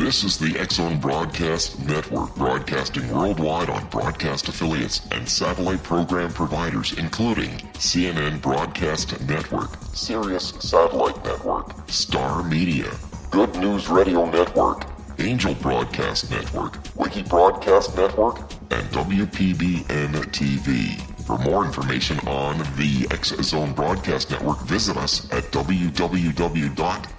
This is the X-Zone Broadcast Network, broadcasting worldwide on broadcast affiliates and satellite program providers, including CNN Broadcast Network, Sirius Satellite Network, Star Media, Good News Radio Network, Angel Broadcast Network, Wiki Broadcast Network, and WPBN TV. For more information on the X-Zone Broadcast Network, visit us at www.xzbn.net.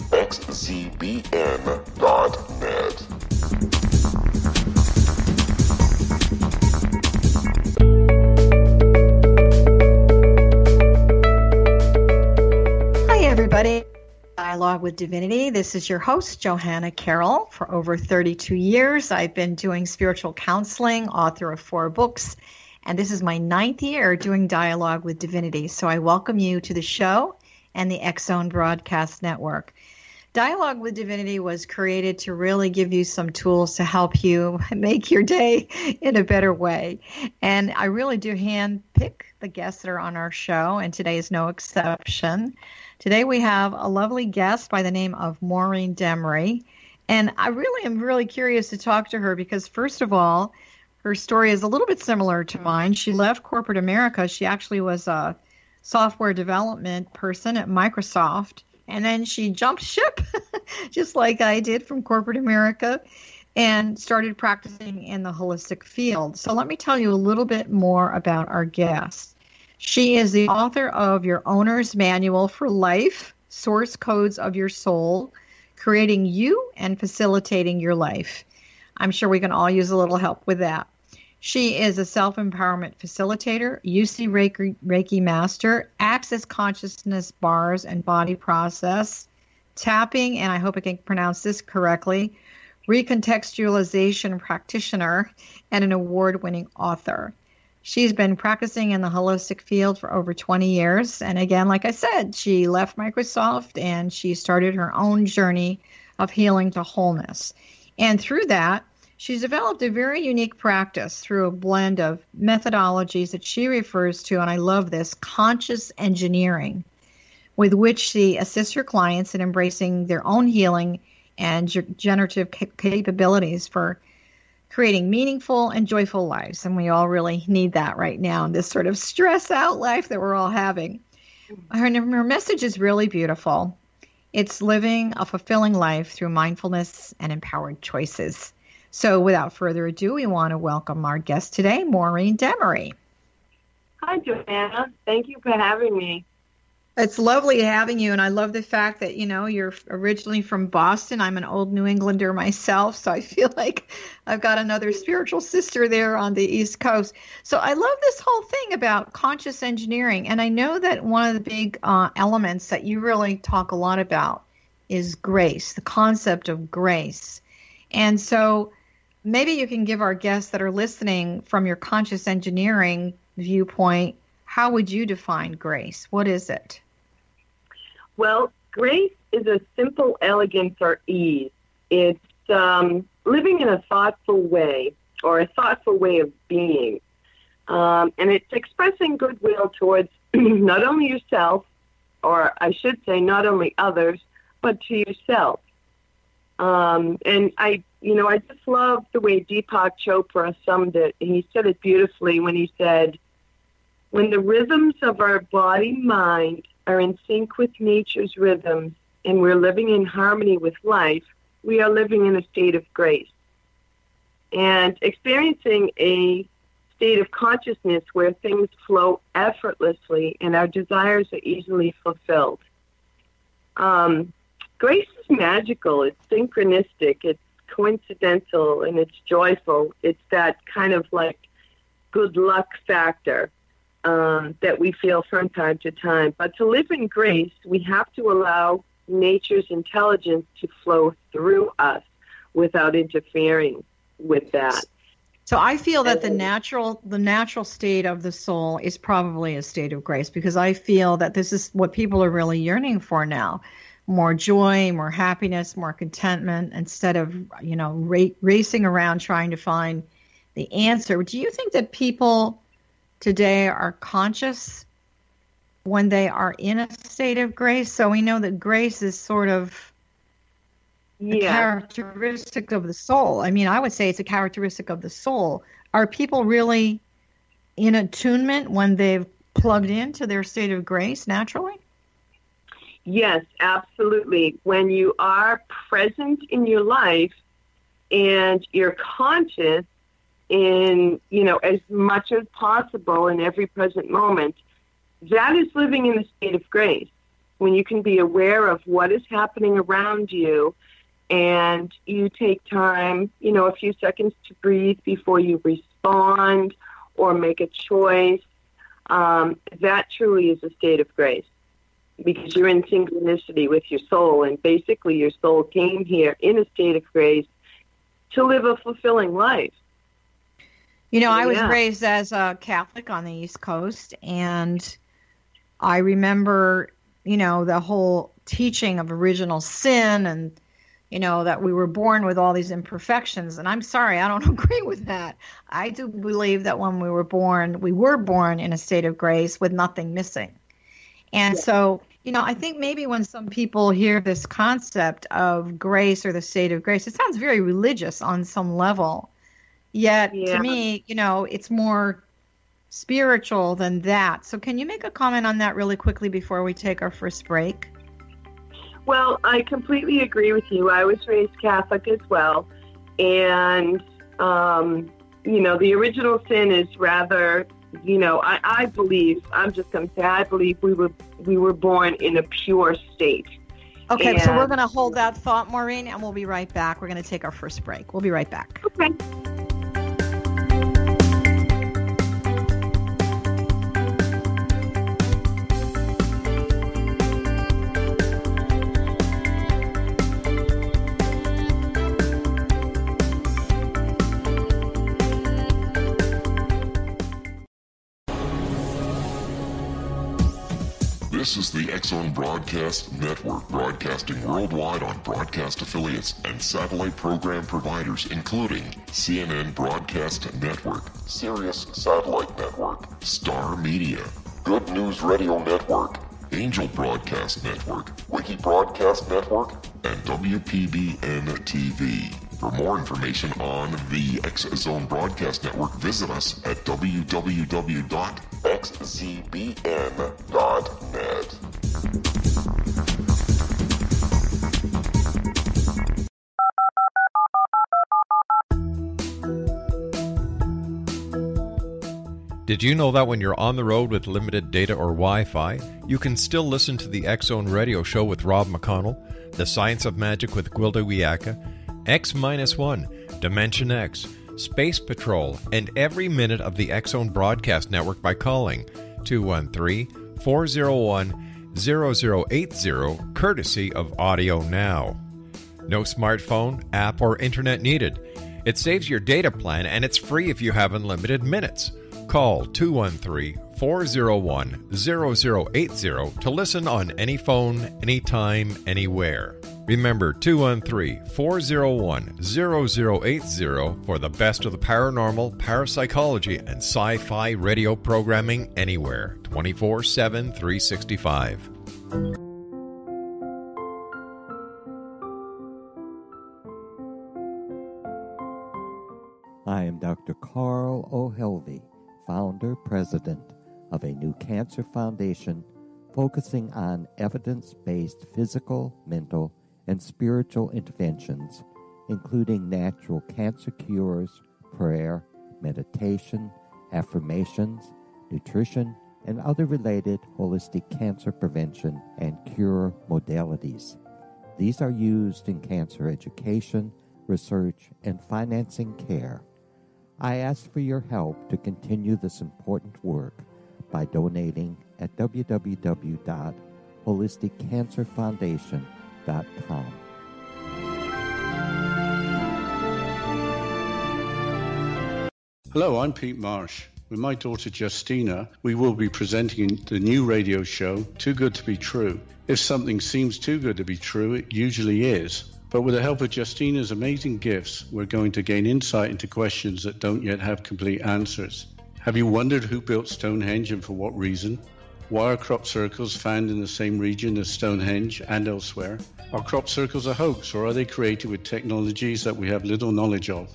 Hi, everybody. Dialogue with Divinity. This is your host, Johanna Carroll. For over 32 years, I've been doing spiritual counseling, author of 4 books, and this is my 9th year doing Dialogue with Divinity. So I welcome you to the show and the X-Zone Broadcast Network. Dialogue with Divinity was created to really give you some tools to help you make your day in a better way. And I really do handpick the guests that are on our show, and today is no exception. Today we have a lovely guest by the name of Maureen Damery. And I really am really curious to talk to her because, first of all, her story is a little bit similar to mine. She left corporate America. She actually was a software development person at Microsoft. And then she jumped ship, just like I did, from corporate America and started practicing in the holistic field. So let me tell you a little bit more about our guest. She is the author of Your Owner's Manual for Life, Source Codes of Your Soul, Creating You and Facilitating Your Life. I'm sure we can all use a little help with that. She is a self-empowerment facilitator, Usui Reiki Master, Access Consciousness Bars and Body Process, Tapping, and I hope I can pronounce this correctly, Recontextualization Practitioner, and an award-winning author. She's been practicing in the holistic field for over 20 years. And again, like I said, she left Microsoft and she started her own journey of healing to wholeness. And through that, she's developed a very unique practice through a blend of methodologies that she refers to, and I love this, conscious engineering, with which she assists her clients in embracing their own healing and generative capabilities for creating meaningful and joyful lives. And we all really need that right now in this sort of stress out life that we're all having. Her message is really beautiful. It's living a fulfilling life through mindfulness and empowered choices. So without further ado, we want to welcome our guest today, Maureen Damery. Hi, Joanna. Thank you for having me. It's lovely having you, and I love the fact that, you know, you're originally from Boston. I'm an old New Englander myself, so I feel like I've got another spiritual sister there on the East Coast. So I love this whole thing about conscious engineering, and I know that one of the big elements that you really talk a lot about is grace, the concept of grace. And so maybe you can give our guests that are listening from your conscious engineering viewpoint, how would you define grace? What is it? Well, grace is a simple elegance or ease. It's living in a thoughtful way or a thoughtful way of being. And it's expressing goodwill towards not only yourself, or I should say not only others, but to yourself. And I just love the way Deepak Chopra summed it. He said it beautifully when he said, when the rhythms of our body-mind are in sync with nature's rhythms and we're living in harmony with life, we are living in a state of grace and experiencing a state of consciousness where things flow effortlessly and our desires are easily fulfilled. Grace is magical. It's synchronistic. It's coincidental, and it's joyful. It's that kind of like good luck factor that we feel from time to time. But to live in grace, we have to allow nature's intelligence to flow through us without interfering with that. So I feel that the natural state of the soul is probably a state of grace, because I feel that this is what people are really yearning for now. More joy, more happiness, more contentment, instead of, racing around trying to find the answer. Do you think that people today are conscious when they are in a state of grace? So we know that grace is sort of a characteristic of the soul. I mean, I would say it's a characteristic of the soul. Are people really in attunement when they've plugged into their state of grace naturally? Yes, absolutely. When you are present in your life and you're conscious in, as much as possible in every present moment, that is living in a state of grace. When you can be aware of what is happening around you and you take time, a few seconds to breathe before you respond or make a choice, that truly is a state of grace, because you're in synchronicity with your soul, and basically your soul came here in a state of grace to live a fulfilling life. I was raised as a Catholic on the East Coast, and I remember, the whole teaching of original sin and, that we were born with all these imperfections. And I'm sorry, I don't agree with that. I do believe that when we were born in a state of grace with nothing missing. And so, I think maybe when some people hear this concept of grace or the state of grace, it sounds very religious on some level. Yet, to me, it's more spiritual than that. So can you make a comment on that really quickly before we take our first break? Well, I completely agree with you. I was raised Catholic as well. And, the original sin is rather, I believe, I'm just going to say, I believe we were born in a pure state. Okay, so we're going to hold that thought, Maureen, and we'll be right back. We're going to take our first break. We'll be right back. Okay. This is the X-Zone Broadcast Network, broadcasting worldwide on broadcast affiliates and satellite program providers, including CNN Broadcast Network, Sirius Satellite Network, Star Media, Good News Radio Network, Angel Broadcast Network, Wiki Broadcast Network, and WPBN TV. For more information on the X-Zone Broadcast Network, visit us at www.xzbn.net. Did you know that when you're on the road with limited data or Wi-Fi, you can still listen to the X-Zone Radio Show with Rob McConnell, The Science of Magic with Gwilda Wiyaka, X-1, Dimension X, Space Patrol, and every minute of the X-Zone Broadcast Network by calling 213-401-0080, courtesy of Audio Now. No smartphone, app, or internet needed. It saves your data plan, and it's free if you have unlimited minutes. Call 213-401-0080 to listen on any phone, anytime, anywhere. Remember 213-401-0080 for the best of the paranormal, parapsychology, and sci-fi radio programming anywhere, 24/7, 365. I am Dr. Carl O'Helvey, founder, president of a new cancer foundation focusing on evidence-based physical, mental, and spiritual interventions, including natural cancer cures, prayer, meditation, affirmations, nutrition, and other related holistic cancer prevention and cure modalities. These are used in cancer education, research, and financing care. I ask for your help to continue this important work by donating at www.holisticcancerfoundation.com. Hello, I'm Pete Marsh. With my daughter Justina, we will be presenting the new radio show, Too Good to Be True. If something seems too good to be true, it usually is. But with the help of Justina's amazing gifts, we're going to gain insight into questions that don't yet have complete answers. Have you wondered who built Stonehenge and for what reason? Why are crop circles found in the same region as Stonehenge and elsewhere? Are crop circles a hoax, or are they created with technologies that we have little knowledge of?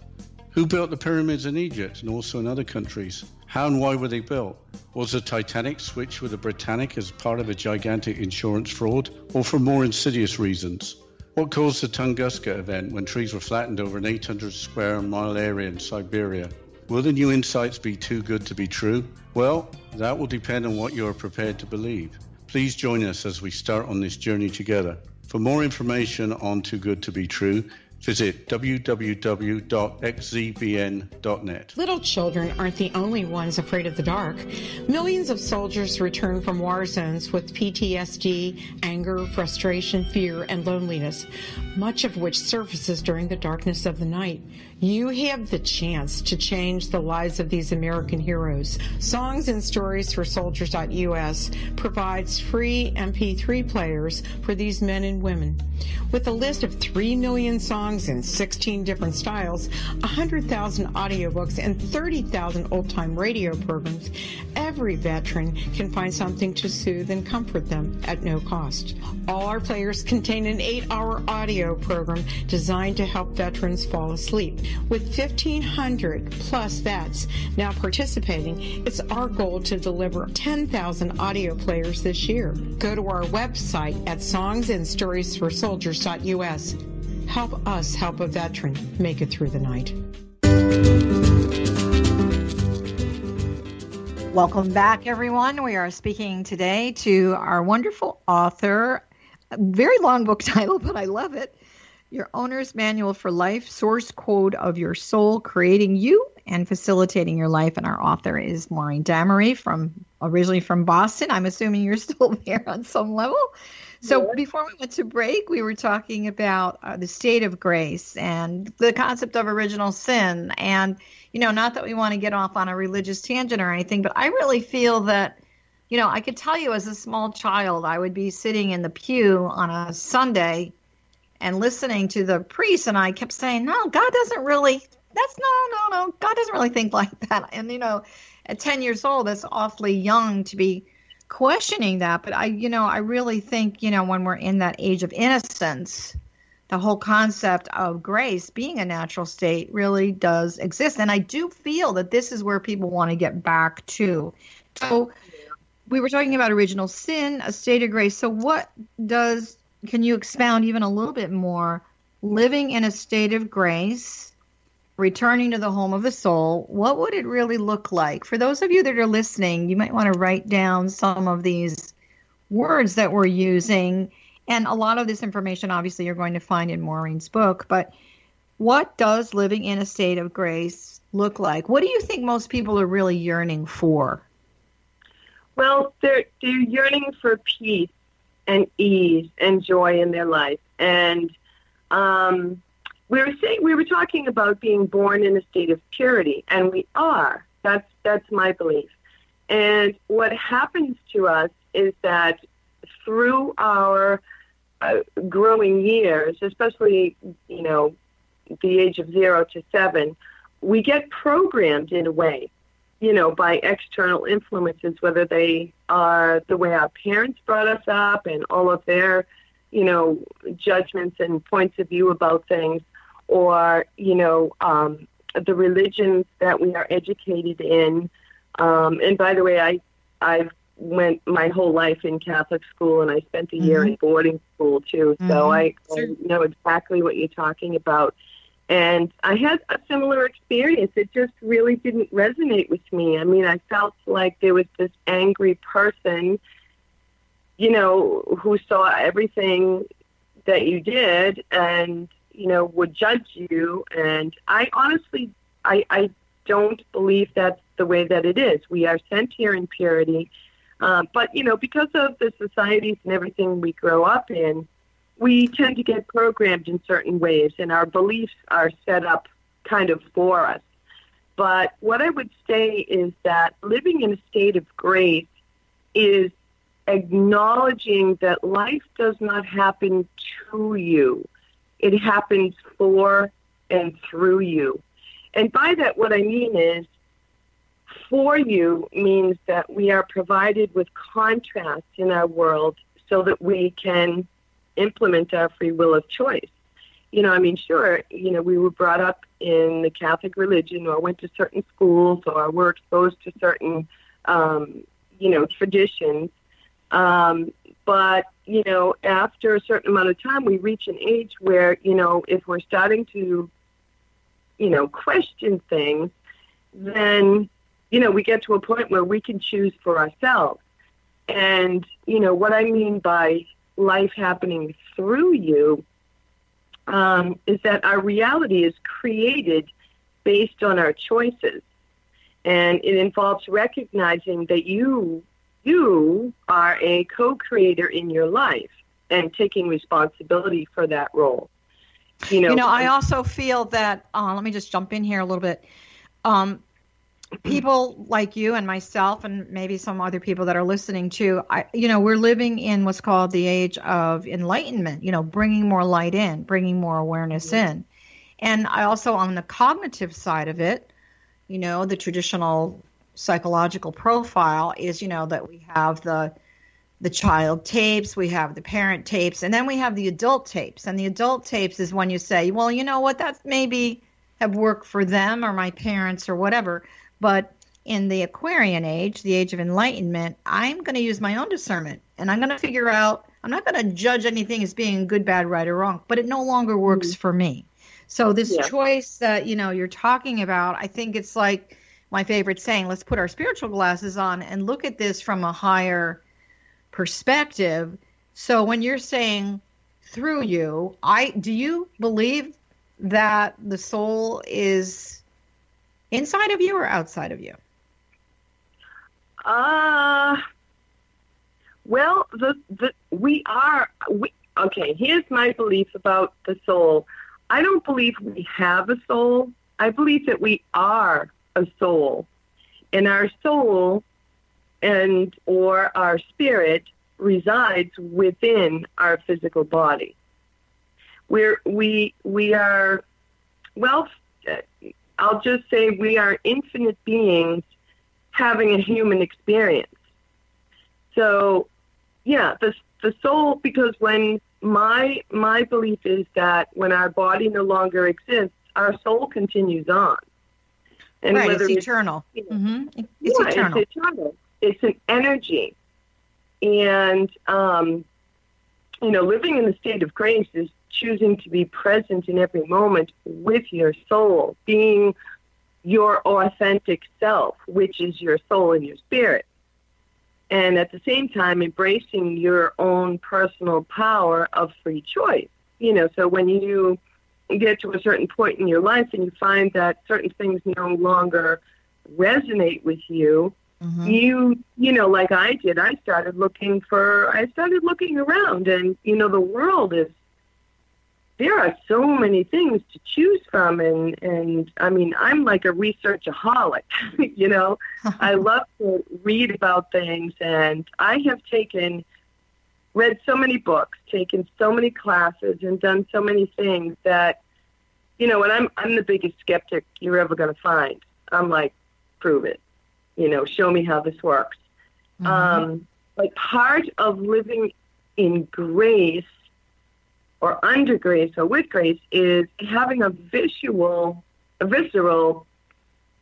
Who built the pyramids in Egypt and also in other countries? How and why were they built? Was the Titanic switched with the Britannic as part of a gigantic insurance fraud, or for more insidious reasons? What caused the Tunguska event when trees were flattened over an 800 square mile area in Siberia? Will the new insights be too good to be true? Well, that will depend on what you are prepared to believe. Please join us as we start on this journey together. For more information on Too Good to Be True, visit www.xzbn.net. Little children aren't the only ones afraid of the dark. Millions of soldiers return from war zones with PTSD, anger, frustration, fear, and loneliness, much of which surfaces during the darkness of the night. You have the chance to change the lives of these American heroes. Songs and Stories for Soldiers.us provides free MP3 players for these men and women. With a list of 3 million songs in 16 different styles, 100,000 audiobooks, and 30,000 old-time radio programs, every veteran can find something to soothe and comfort them at no cost. All our players contain an 8-hour audio program designed to help veterans fall asleep. With 1,500 plus vets now participating, it's our goal to deliver 10,000 audio players this year. Go to our website at songsandstoriesforsoldiers.us. Help us help a veteran make it through the night. Welcome back, everyone. We are speaking today to our wonderful author. A very long book title, but I love it. Your Owner's Manual for Life, Source Code of Your Soul, Creating You and Facilitating Your Life. And our author is Maureen Damery, originally from Boston. I'm assuming you're still there on some level. So before we went to break, we were talking about the state of grace and the concept of original sin. And, not that we want to get off on a religious tangent or anything, but I really feel that, I could tell you as a small child, I would be sitting in the pew on a Sunday and listening to the priest, and I kept saying, no, God doesn't really, God doesn't really think like that. And, at 10 years old, that's awfully young to be questioning that. But I really think, when we're in that age of innocence, the whole concept of grace being a natural state really does exist. And I do feel that this is where people want to get back to. So we were talking about original sin, a state of grace. So can you expound even a little bit more, living in a state of grace, returning to the home of the soul, what would it really look like? For those of you that are listening, you might want to write down some of these words that we're using. And a lot of this information, obviously, you're going to find in Maureen's book. But what does living in a state of grace look like? What do you think most people are really yearning for? Well, they're yearning for peace and ease and joy in their life. And we were talking about being born in a state of purity, and we are. That's my belief. And what happens to us is that through our growing years, especially, the age of 0 to 7, we get programmed in a way, by external influences, whether they are the way our parents brought us up and all of their, judgments and points of view about things, or, the religions that we are educated in. And by the way, I went my whole life in Catholic school, and I spent a year in boarding school too. So I know exactly what you're talking about. And I had a similar experience. It just really didn't resonate with me. I mean, I felt like there was this angry person, who saw everything that you did and, would judge you. And I honestly, I don't believe that's the way that it is. We are sent here in purity. But, because of the societies and everything we grow up in, we tend to get programmed in certain ways, and our beliefs are set up kind of for us. But what I would say is that living in a state of grace is acknowledging that life does not happen to you. It happens for and through you. And by that, what I mean is, for you means that we are provided with contrast in our world so that we can implement our free will of choice. Sure, we were brought up in the Catholic religion or went to certain schools or were exposed to certain, traditions. But, after a certain amount of time, we reach an age where, if we're starting to, question things, then, we get to a point where we can choose for ourselves. And, what I mean by life happening through you is that our reality is created based on our choices. And it involves recognizing that you are a co-creator in your life and taking responsibility for that role. I also feel that, let me just jump in here a little bit. People like you and myself and maybe some other people that are listening too, we're living in what's called the age of enlightenment, bringing more light in, bringing more awareness in. And I also, on the cognitive side of it, the traditional psychological profile is, that we have the child tapes, we have the parent tapes, and then we have the adult tapes. And the adult tapes is when you say, well, you know what, that's maybe have worked for them or my parents or whatever. But in the Aquarian age, the age of enlightenment, I'm going to use my own discernment, and I'm going to figure out, I'm not going to judge anything as being good, bad, right, or wrong, but it no longer works for me. So this choice that, you're talking about, I think it's like my favorite saying, let's put our spiritual glasses on and look at this from a higher perspective. So when you're saying through you, do you believe that the soul is inside of you or outside of you? Well, okay, here's my belief about the soul. I don't believe we have a soul. I believe that we are a soul. And our soul or our spirit resides within our physical body. We are, well, I'll just say we are infinite beings having a human experience. So, the soul, because when my belief is that when our body no longer exists, our soul continues on. And right, it's eternal. It's eternal. It's eternal. It's an energy. And, living in the state of grace is choosing to be present in every moment with your soul, being your authentic self, which is your soul and your spirit. And at the same time, embracing your own personal power of free choice. So when you get to a certain point in your life and you find that certain things no longer resonate with you, you like I did, I started looking around, and, the world is, there are so many things to choose from, and I mean, I'm like a researchaholic, I love to read about things, and I have read so many books, taken so many classes, and done so many things that, and I'm the biggest skeptic you're ever going to find. I'm like, prove it, show me how this works. But part of living in grace or under grace or with grace is having a visceral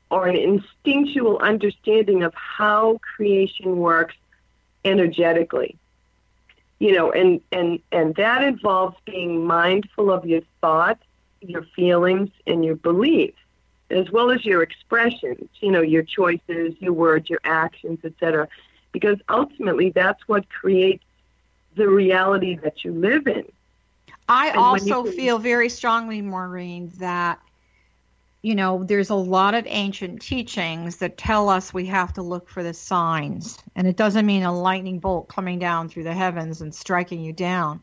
or an instinctual understanding of how creation works energetically. And that involves being mindful of your thoughts, your feelings, and your beliefs, as well as your expressions, your choices, your words, your actions, etc. Because ultimately that's what creates the reality that you live in. I also feel very strongly, Maureen, that, there's a lot of ancient teachings that tell us we have to look for the signs. And it doesn't mean a lightning bolt coming down through the heavens and striking you down.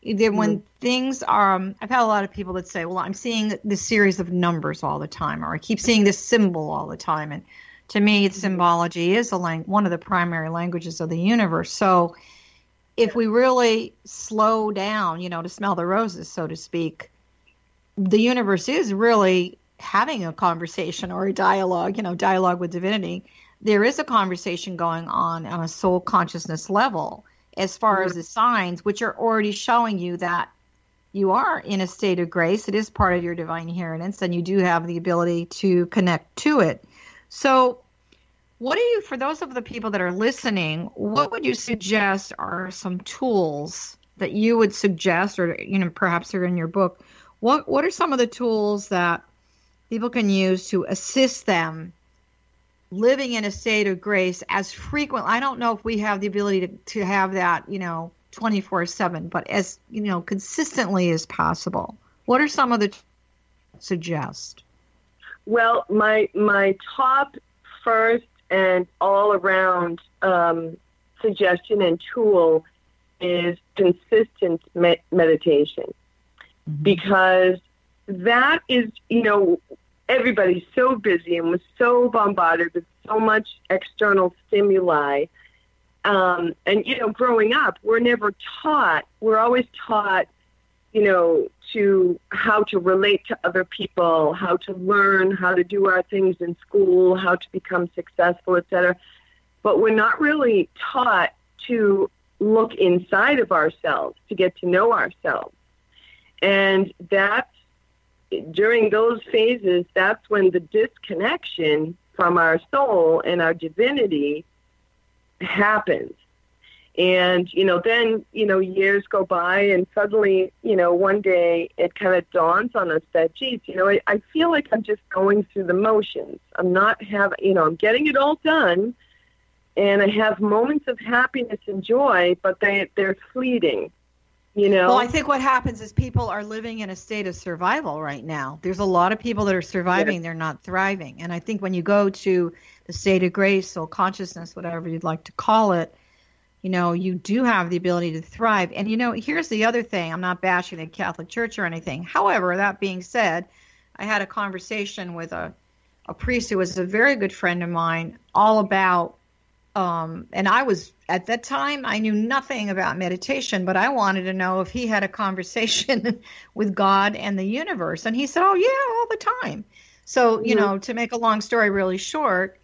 When things are, I've had a lot of people that say, well, I'm seeing this series of numbers all the time, or I keep seeing this symbol all the time. And to me, symbology is one of the primary languages of the universe. So if we really slow down, to smell the roses, so to speak, the universe is really having a conversation or a dialogue, dialogue with divinity, there is a conversation going on a soul consciousness level as far as the signs, which are already showing you that you are in a state of grace. It is part of your divine inheritance, and you do have the ability to connect to it. So for those of the people that are listening, what would you suggest are some tools that you would suggest, or, perhaps they're in your book? What are some of the tools that people can use to assist them living in a state of grace as frequent? I don't know if we have the ability to have that, 24/7, but as, consistently as possible. What are some of the suggest? Well, my top first and all around suggestion and tool is consistent meditation, because that is, everybody's so busy and was so bombarded with so much external stimuli. And, growing up, we're always taught, to how to relate to other people, how to learn, how to do our things in school, how to become successful, etc. But we're not really taught to look inside of ourselves, to get to know ourselves. And during those phases, that's when the disconnection from our soul and our divinity happens. And, then, years go by, and suddenly, one day it kind of dawns on us that, geez, I feel like I'm just going through the motions. I'm I'm getting it all done, and I have moments of happiness and joy, but they're fleeting. Well, I think what happens is people are living in a state of survival right now. There's a lot of people that are surviving. Yes. They're not thriving. And I think when you go to the state of grace, soul consciousness, whatever you'd like to call it, you do have the ability to thrive. And, here's the other thing. I'm not bashing the Catholic Church or anything. However, that being said, I had a conversation with a priest who was a very good friend of mine, all about and I was, at that time, I knew nothing about meditation, but I wanted to know if he had a conversation with God and the universe. And he said, oh, yeah, all the time. So, to make a long story really short,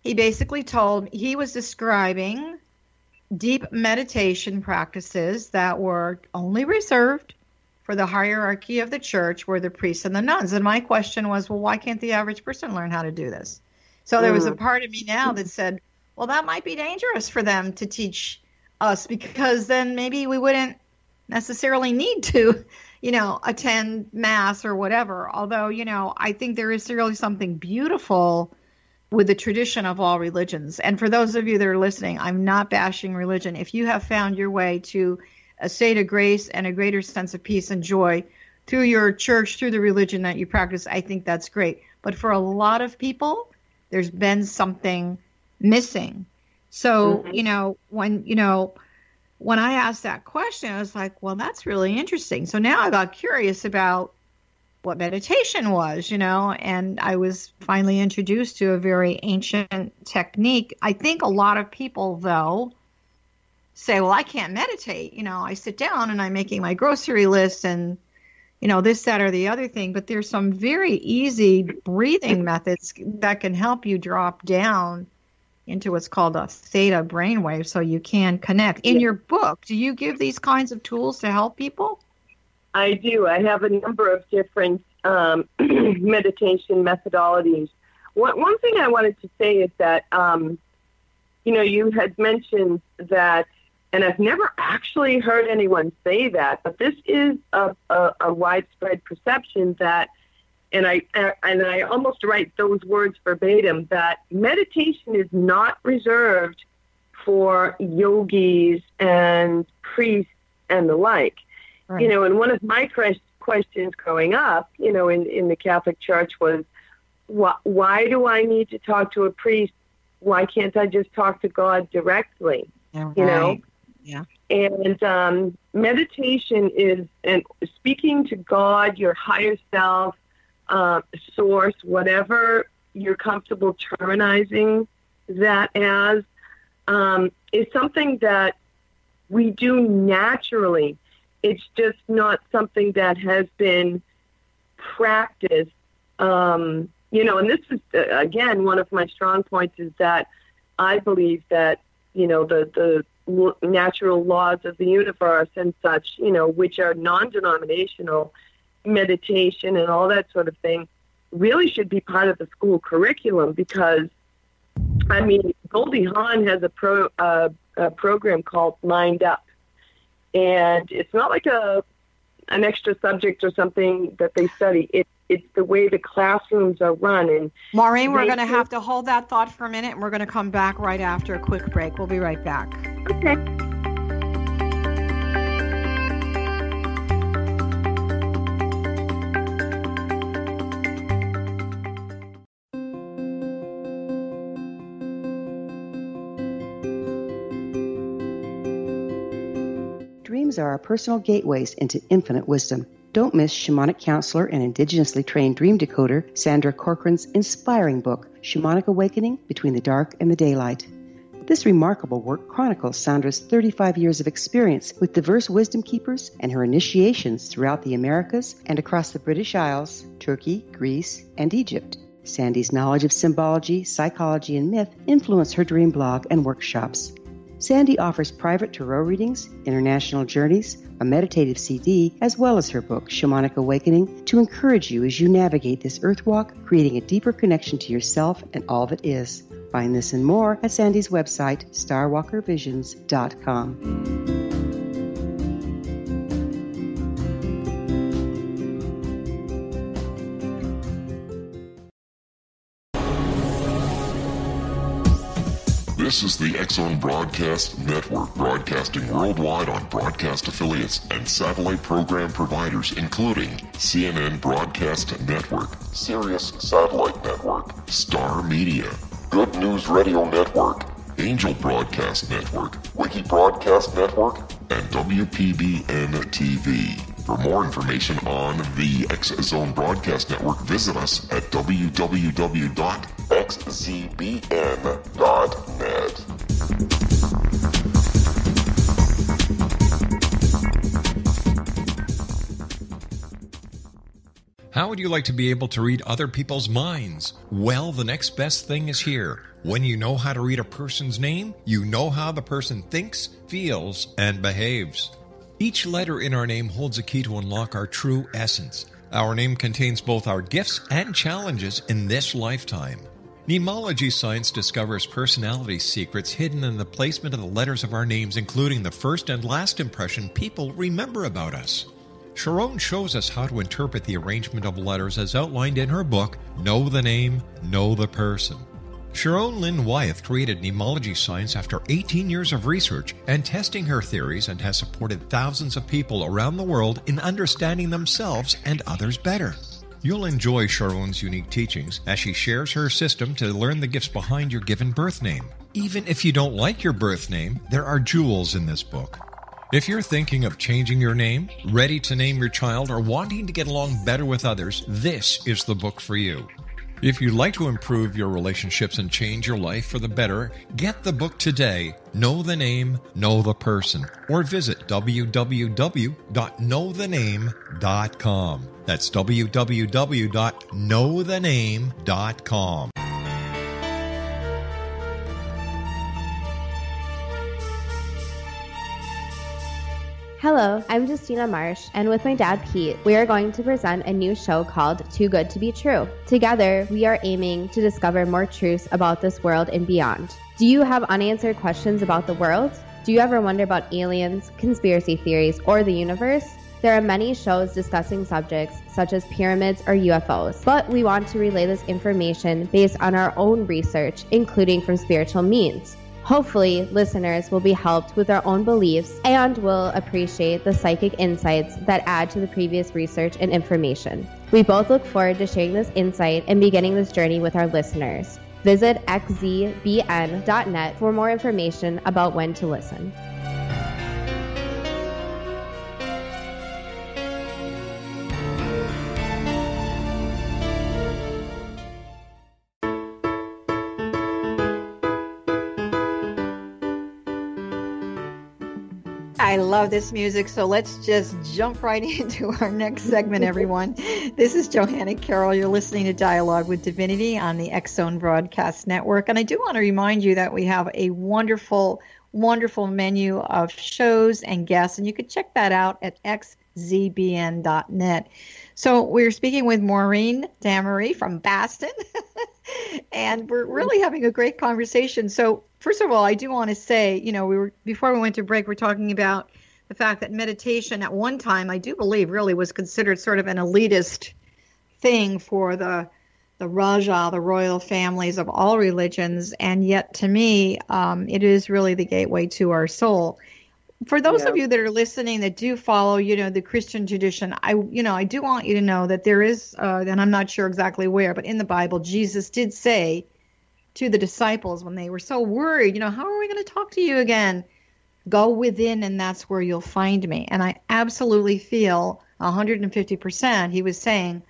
he basically he was describing deep meditation practices that were only reserved for the hierarchy of the church, were the priests and the nuns. And my question was, well, why can't the average person learn how to do this? So there was a part of me now that said, well, that might be dangerous for them to teach us, because then maybe we wouldn't necessarily need to, attend mass or whatever. Although, I think there is really something beautiful with the tradition of all religions. And for those of you that are listening, I'm not bashing religion. If you have found your way to a state of grace and a greater sense of peace and joy through your church, through the religion that you practice, I think that's great. But for a lot of people, there's been something missing. So, when I asked that question, I was like, well, that's really interesting. So now I got curious about what meditation was, and I was finally introduced to a very ancient technique. I think a lot of people, though, say, well, I can't meditate. I sit down and I'm making my grocery list and, this, that, or the other thing. But there's some very easy breathing methods that can help you drop down into what's called a theta brainwave so you can connect. In your book, do you give these kinds of tools to help people? I do. I have a number of different meditation methodologies. One thing I wanted to say is that, you had mentioned that, and I've never actually heard anyone say that, but this is a widespread perception that, and I almost write those words verbatim, that meditation is not reserved for yogis and priests and the like. Right. And one of my questions growing up, in the Catholic Church was, why do I need to talk to a priest? Why can't I just talk to God directly? Right. Yeah. And meditation is speaking to God, your higher self, source, whatever you're comfortable terminizing that as, is something that we do naturally. It's just not something that has been practiced And this is, again, one of my strong points is that I believe that, the natural laws of the universe and such, which are non-denominational, meditation and all that sort of thing, really should be part of the school curriculum because, Goldie Hawn has a program called Mind Up. And it's not like an extra subject or something that they study. It's the way the classrooms are run. And Maureen, we're going to have to hold that thought for a minute, and we're going to come back right after a quick break. We'll be right back. Okay. Dreams are our personal gateways into infinite wisdom. Don't miss shamanic counselor and indigenously trained dream decoder Sandra Corcoran's inspiring book, Shamanic Awakening Between the Dark and the Daylight. This remarkable work chronicles Sandra's 35 years of experience with diverse wisdom keepers and her initiations throughout the Americas and across the British Isles, Turkey, Greece, and Egypt. Sandy's knowledge of symbology, psychology, and myth influence her dream blog and workshops. Sandy offers private tarot readings, international journeys, a meditative CD, as well as her book, Shamanic Awakening, to encourage you as you navigate this earth walk, creating a deeper connection to yourself and all that is. Find this and more at Sandy's website, starwalkervisions.com. This is the X-Zone Broadcast Network, broadcasting worldwide on broadcast affiliates and satellite program providers, including CNN Broadcast Network, Sirius Satellite Network, Star Media, Good News Radio Network, Angel Broadcast Network, Wiki Broadcast Network, and WPBN TV. For more information on the X-Zone Broadcast Network, visit us at www.xzbn.net. How would you like to be able to read other people's minds? Well, the next best thing is here. When you know how to read a person's name, you know how the person thinks, feels, and behaves. Each letter in our name holds a key to unlock our true essence. Our name contains both our gifts and challenges in this lifetime. Mnemology science discovers personality secrets hidden in the placement of the letters of our names, including the first and last impression people remember about us. Sharon shows us how to interpret the arrangement of letters as outlined in her book, Know the Name, Know the Person. Sharon Lynn Wyeth created mnemology science after 18 years of research and testing her theories, and has supported thousands of people around the world in understanding themselves and others better. You'll enjoy Sharon's unique teachings as she shares her system to learn the gifts behind your given birth name. Even if you don't like your birth name, there are jewels in this book. If you're thinking of changing your name, ready to name your child, or wanting to get along better with others, this is the book for you. If you'd like to improve your relationships and change your life for the better, get the book today, Know the Name, Know the Person, or visit www.knowthename.com. That's www.knowthename.com. Hello, I'm Justina Marsh, and with my dad Pete, we are going to present a new show called Too Good to Be True. Together, we are aiming to discover more truths about this world and beyond. Do you have unanswered questions about the world? Do you ever wonder about aliens, conspiracy theories, or the universe? There are many shows discussing subjects such as pyramids or UFOs, but we want to relay this information based on our own research, including from spiritual means. Hopefully, listeners will be helped with their own beliefs and will appreciate the psychic insights that add to the previous research and information. We both look forward to sharing this insight and beginning this journey with our listeners. Visit xzbn.net for more information about when to listen. I I love this music, so let's just jump right into our next segment, everyone. This is Johanna Carroll. You're listening to Dialogue with Divinity on the X-Zone Broadcast Network. And I do want to remind you that we have a wonderful, wonderful menu of shows and guests, and you can check that out at xzbn.net. So we're speaking with Maureen Damery from Boston, and we're really having a great conversation. So first of all, I do want to say, before we went to break, we're talking about the fact that meditation at one time, I do believe, really was considered sort of an elitist thing for the Raja, the royal families of all religions, and yet to me, it is really the gateway to our soul. For those of you that are listening that do follow, the Christian tradition, I do want you to know that there is, and I'm not sure exactly where, but in the Bible, Jesus did say to the disciples when they were so worried, how are we going to talk to you again? Go within, and that's where you'll find me. And I absolutely feel 150%. He was saying,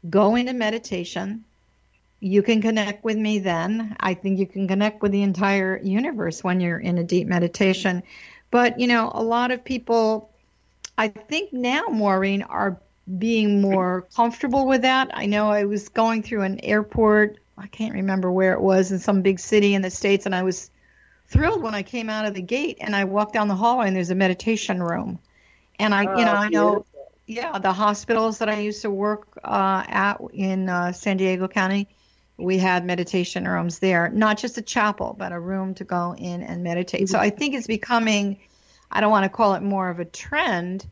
go into meditation. You can connect with me then. I think you can connect with the entire universe when you're in a deep meditation. But, a lot of people, I think now, Maureen, are being more comfortable with that. I know I was going through an airport. I can't remember where it was, in some big city in the States, and I was thrilled when I came out of the gate and I walked down the hallway and there's a meditation room. And I know, the hospitals that I used to work at in San Diego County, we had meditation rooms there, not just a chapel, but a room to go in and meditate. Mm-hmm. So I think it's becoming, I don't want to call it more of a trend,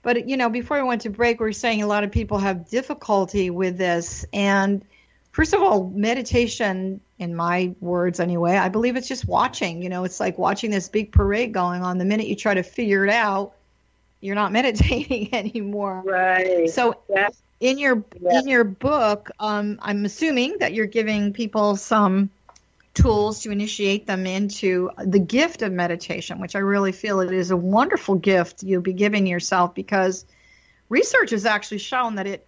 but, before we went to break, we were saying a lot of people have difficulty with this. And first of all, meditation, in my words anyway, I believe it's just watching. It's like watching this big parade going on. The minute you try to figure it out, you're not meditating anymore. Right. So in your book, I'm assuming that you're giving people some tools to initiate them into the gift of meditation, which I really feel it is a wonderful gift you'll be giving yourself, because research has actually shown that it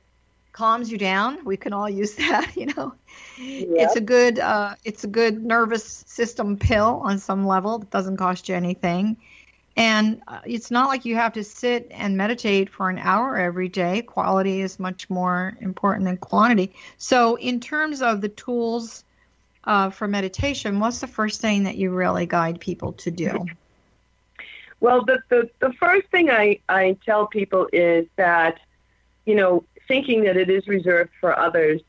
calms you down. We can all use that, Yep. It's a good nervous system pill on some level. It doesn't cost you anything. And it's not like you have to sit and meditate for an hour every day. Quality is much more important than quantity. So in terms of the tools for meditation, what's the first thing that you really guide people to do? Well, the first thing I tell people is that, thinking that it is reserved for others,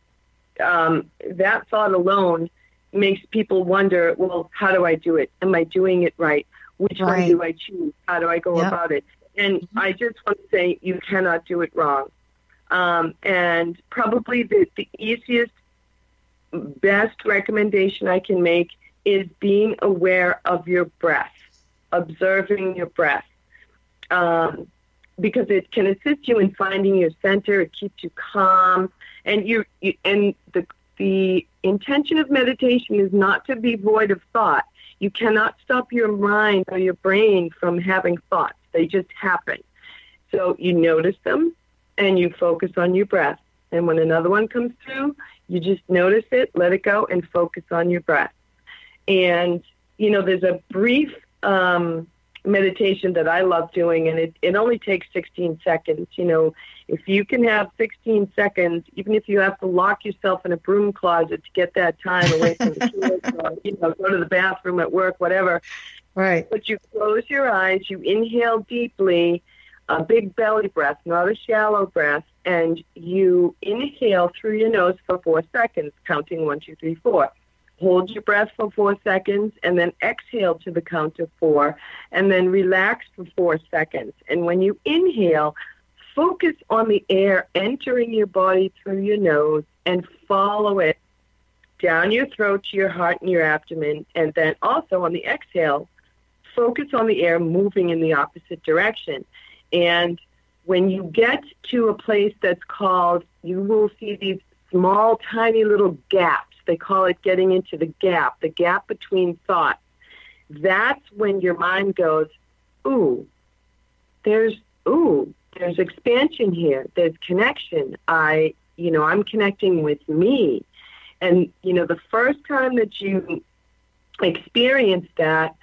that thought alone makes people wonder, well, how do I do it? Am I doing it right? Which one do I choose? How do I go about it? And I just want to say you cannot do it wrong. And probably the easiest, best recommendation I can make is being aware of your breath, observing your breath, because it can assist you in finding your center. It keeps you calm, and the intention of meditation is not to be void of thought. You cannot stop your mind or your brain from having thoughts. They just happen. So you notice them and you focus on your breath. And when another one comes through, you just notice it, let it go, and focus on your breath. And, there's a brief meditation that I love doing, and it only takes 16 seconds. If you can have 16 seconds, even if you have to lock yourself in a broom closet to get that time away from the kids, or, go to the bathroom at work, whatever. Right. But you close your eyes, you inhale deeply, a big belly breath, not a shallow breath, and you inhale through your nose for 4 seconds, counting 1, 2, 3, 4. Hold your breath for 4 seconds, and then exhale to the count of 4, and then relax for 4 seconds. And when you inhale, focus on the air entering your body through your nose and follow it down your throat to your heart and your abdomen. And then also on the exhale, focus on the air moving in the opposite direction. And when you get to a place that's called, you will see these small, tiny little gaps. They call it getting into the gap between thoughts. That's when your mind goes, there's expansion here. There's connection. I'm connecting with me. And, the first time that you experience that,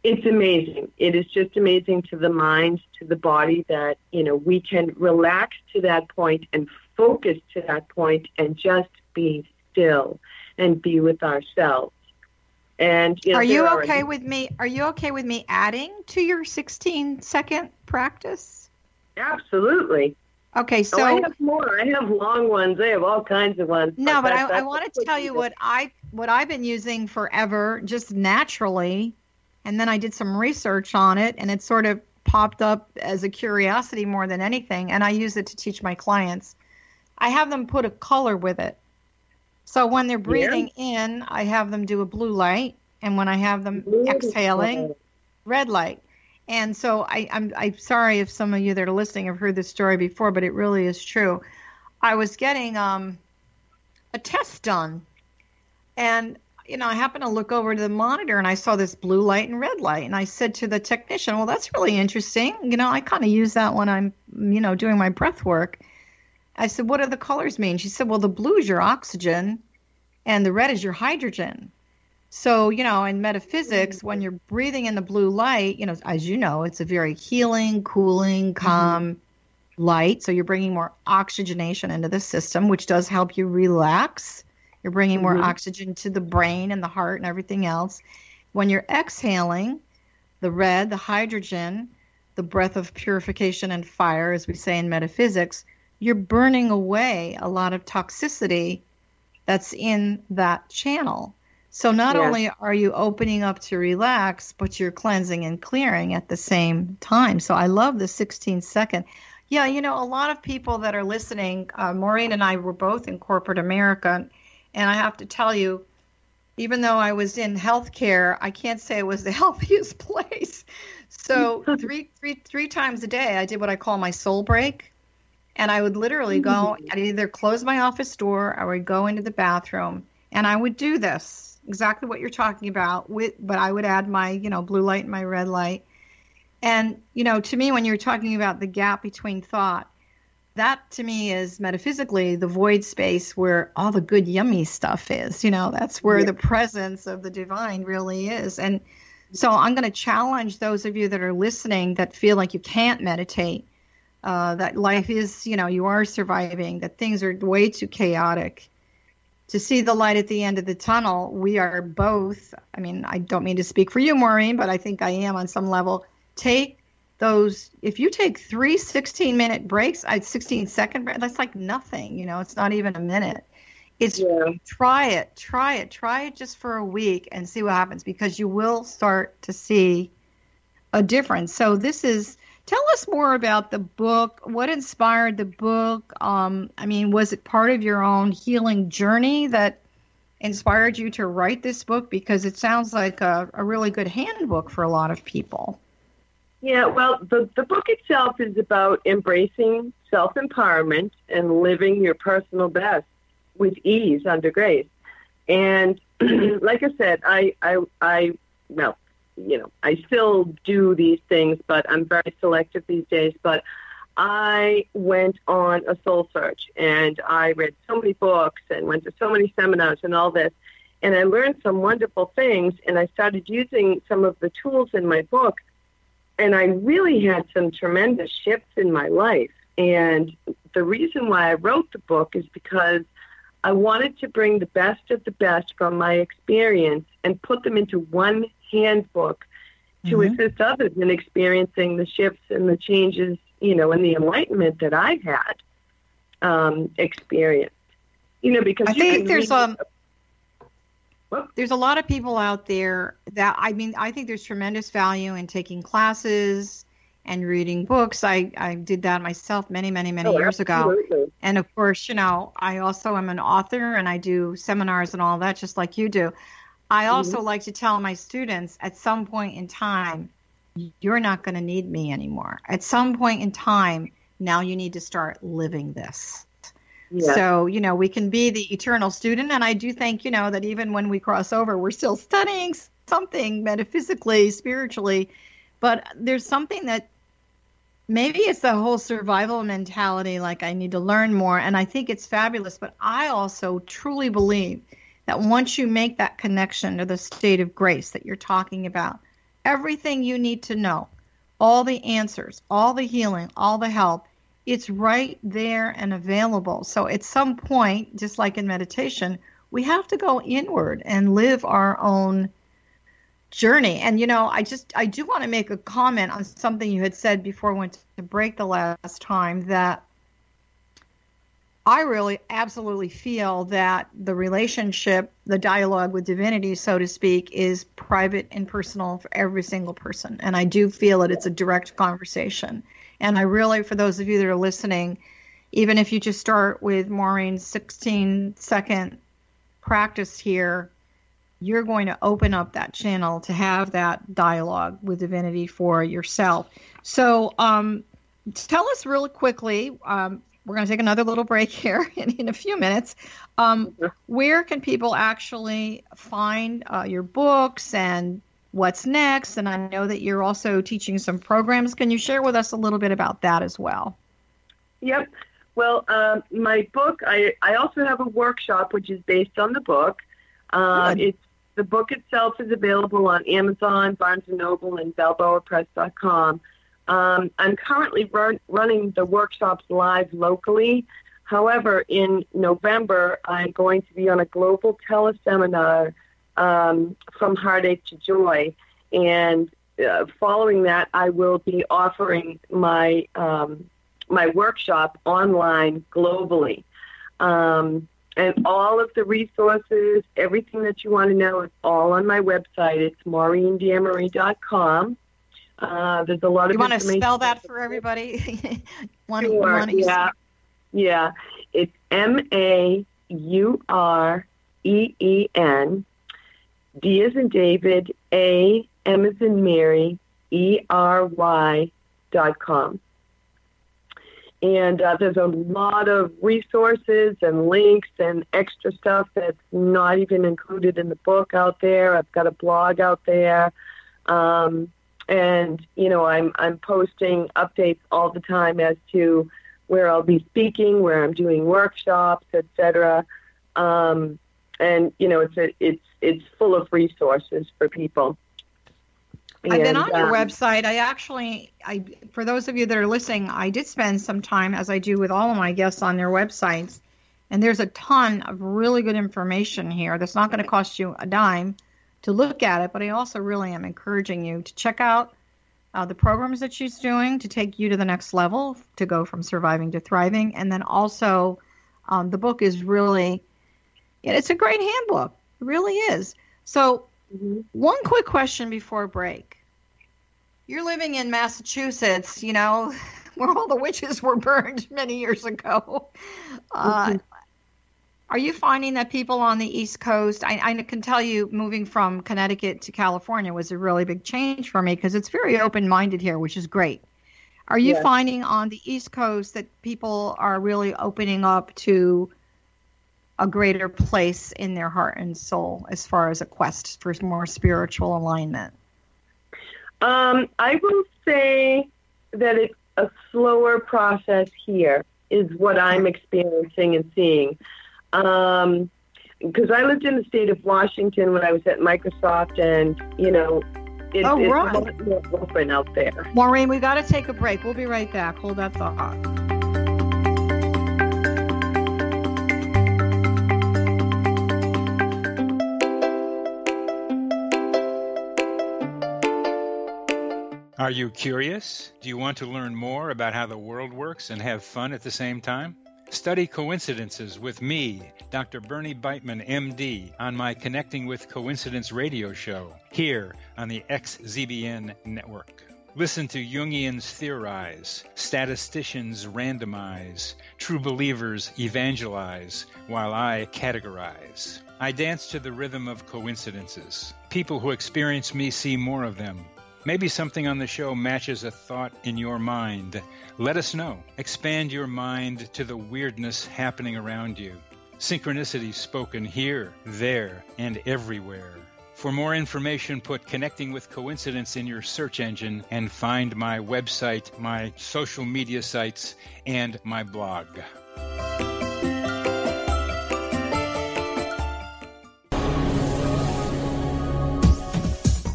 It's amazing. It is just amazing to the mind, to the body that, we can relax to that point and focus to that point and just be still and be with ourselves. And are you okay with me? Are you okay with me adding to your 16-second practice? Absolutely. Okay, so I have more. I have long ones. I have all kinds of ones. No, but I want to tell you what I've been using forever, just naturally, and then I did some research on it, and it sort of popped up as a curiosity more than anything, and I use it to teach my clients. I have them put a color with it. So when they're breathing in, I have them do a blue light, and when I have them exhaling, red light. And so I'm sorry if some of you that are listening have heard this story before, but it really is true. I was getting a test done, and I happened to look over to the monitor, and I saw this blue light and red light, and I said to the technician, "Well, that's really interesting. I kind of use that when I'm doing my breath work." I said, "What do the colors mean?" She said, "Well, the blue is your oxygen, and the red is your hydrogen." So, in metaphysics, when you're breathing in the blue light, as you know, it's a very healing, cooling, calm light. So you're bringing more oxygenation into the system, which does help you relax. You're bringing more oxygen to the brain and the heart and everything else. When you're exhaling, the red, the hydrogen, the breath of purification and fire, as we say in metaphysics, you're burning away a lot of toxicity that's in that channel. So not only are you opening up to relax, but you're cleansing and clearing at the same time. So I love the 16-second. Yeah, a lot of people that are listening, Maureen and I were both in corporate America, and I have to tell you, even though I was in healthcare, I can't say it was the healthiest place. So three times a day, I did what I call my soul break. And I would literally go, I'd either close my office door, I would go into the bathroom, and I would do this. Exactly what you're talking about, but I would add my, blue light and my red light. And, to me, when you're talking about the gap between thought, that to me is metaphysically the void space where all the good, yummy stuff is. That's where the presence of the divine really is. And so I'm going to challenge those of you that are listening that feel like you can't meditate, that life is, you are surviving, that things are way too chaotic. To see the light at the end of the tunnel, we are both, I don't mean to speak for you, Maureen, but I think I am on some level. Take those, if you take 3 16-minute breaks, 16-second breaks, that's like nothing, it's not even a minute. It's try it just for a week and see what happens, because you will start to see a difference. So tell us more about the book. What inspired the book? Was it part of your own healing journey that inspired you to write this book? Because it sounds like a really good handbook for a lot of people. Yeah, well, the book itself is about embracing self-empowerment and living your personal best with ease under grace. And like I said, I still do these things, but I'm very selective these days. But I went on a soul search, and I read so many books and went to so many seminars and all this. And I learned some wonderful things, and I started using some of the tools in my book. And I really had some tremendous shifts in my life. And the reason why I wrote the book is because I wanted to bring the best of the best from my experience and put them into one handbook to assist others in experiencing the shifts and the changes, and the enlightenment that I had experienced. Because I think there's a lot of people out there that, I think there's tremendous value in taking classes and reading books. I did that myself many years ago. And of course, I also am an author, and I do seminars and all that, just like you do. I also like to tell my students, at some point in time, you're not going to need me anymore. At some point in time, now you need to start living this. Yeah. So, we can be the eternal student. And I do think, that even when we cross over, we're still studying something metaphysically, spiritually. But there's something that maybe it's the whole survival mentality, like I need to learn more. And I think it's fabulous. But I also truly believe that once you make that connection to the state of grace that you're talking about, everything you need to know, all the answers, all the healing, all the help, it's right there and available. So at some point, just like in meditation, we have to go inward and live our own journey. And, you know, I do want to make a comment on something you had said before we went to break the last time, that I really absolutely feel that the relationship, the dialogue with divinity, so to speak, is private and personal for every single person. And I do feel that it's a direct conversation. And I really, for those of you that are listening, even if you just start with Maureen's 16-second practice here, you're going to open up that channel to have that dialogue with divinity for yourself. So tell us really quickly, we're going to take another little break here in a few minutes. Where can people actually find your books and what's next? And I know that you're also teaching some programs. Can you share with us a little bit about that as well? Yep. Well, my book, I also have a workshop which is based on the book. The book itself is available on Amazon, Barnes & Noble, and BalboaPress.com. I'm currently running the workshops live locally. However, in November, I'm going to be on a global teleseminar from heartache to joy. And following that, I will be offering my my workshop online globally. And all of the resources, everything that you want to know is all on my website. It's MaureenDamery.com. There's a lot of information. You want to spell that for everybody? Sure, yeah. It's MAUREEN, D as in David, A, M as in Mary, ERY.com. And there's a lot of resources and links and extra stuff that's not even included in the book out there. I've got a blog out there. And, you know, I'm posting updates all the time as to where I'll be speaking, where I'm doing workshops, etc. And, you know, it's full of resources for people. I've been on your website. I for those of you that are listening, I did spend some time, as I do with all of my guests, on their websites. And there's a ton of really good information here that's not going to cost you a dime to look at it. But I also really am encouraging you to check out the programs that she's doing to take you to the next level, to go from surviving to thriving. And then also the book is really, it's a great handbook. It really is. So one quick question before break. You're living in Massachusetts, you know, where all the witches were burned many years ago. Are you finding that people on the East Coast, I can tell you moving from Connecticut to California was a really big change for me because it's very open-minded here, which is great. Are you finding on the East Coast that people are really opening up to a greater place in their heart and soul as far as a quest for more spiritual alignment? I will say that it's a slower process here is what I'm experiencing and seeing. Because I lived in the state of Washington when I was at Microsoft, and, you know, it's a lot more open out there. Maureen, we got to take a break. We'll be right back. Hold that thought. Are you curious? Do you want to learn more about how the world works and have fun at the same time? Study coincidences with me, Dr. Bernie Beitman, MD, on my Connecting with Coincidence radio show, here on the XZBN network. Listen to Jungians theorize, statisticians randomize, true believers evangelize, while I categorize. I dance to the rhythm of coincidences. People who experience me see more of them. Maybe something on the show matches a thought in your mind. Let us know. Expand your mind to the weirdness happening around you. Synchronicity spoken here, there, and everywhere. For more information, put Connecting with Coincidence in your search engine and find my website, my social media sites, and my blog.